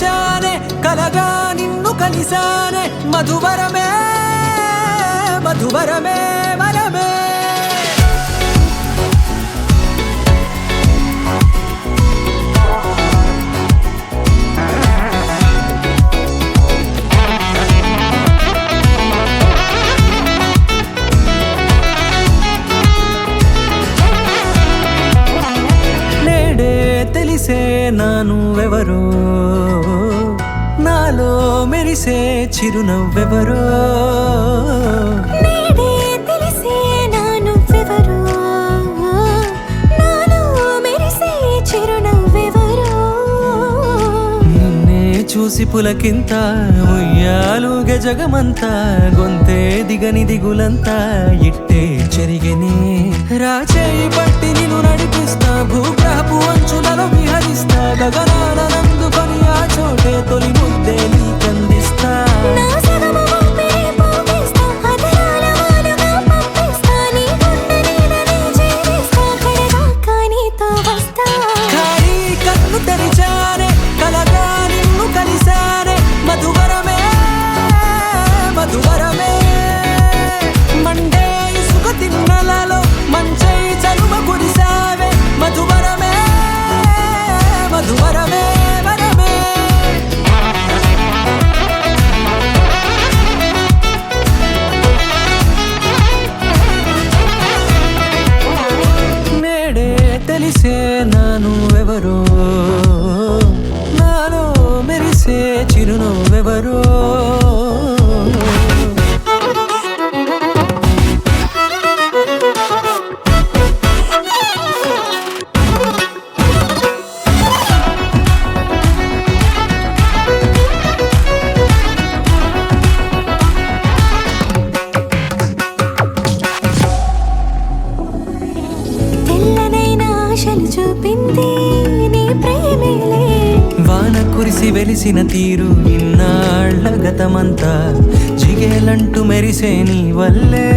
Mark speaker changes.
Speaker 1: తెరిచానే కలగా నిన్ను కలిసానే మధువరమే మధువరమే వరమే తెలిసే నానువెవరో నాలో మెరిసే చిరునవ్వెవరో
Speaker 2: నేడే తెలిసే నానువెవరో నాలో మెరిసే చిరునవ్వెవరో
Speaker 1: నిన్నే చూసి పులకింత ఉయ్యాలుగే జగమంతా గొంతే దిగని దిగులంతా ఇట్టే చెరిగెనే రాచేయి పట్టి నిన్ను నడిపిస్తా భూగ్రహపు అంచులలో విహరిస్తా గగనాన నందుకొని ఆ చోటే తొలి ముద్దే నీకందిస్తా
Speaker 2: నా సగము ఊపిరి పోగిస్తా అదరాల వానగా పంపిస్తా నీ గుండె నీడనే చేరిస్తా కడదాకా నీతో వస్తా
Speaker 1: ఖాళీ కన్ను తెరిచానే కలగా నిన్ను కలిసానే మధువరమే మధువరమే మండే ఇసుక తిన్నలలో మంచై చలువ కురిసావే మధువరమే మధువరమే వరమే నేడే తెలిసే నానువెవరో నాలో మెరిసే చిరునవ్వెవరో
Speaker 2: తెల్లనైన ఆశలు చూపింది నీ ప్రేమేలే
Speaker 1: వాన కురిసి వెలిసిన తీరు ఇన్నాళ్ల గతమంతా జిగేలంటూ మెరిసే నీ వల్లే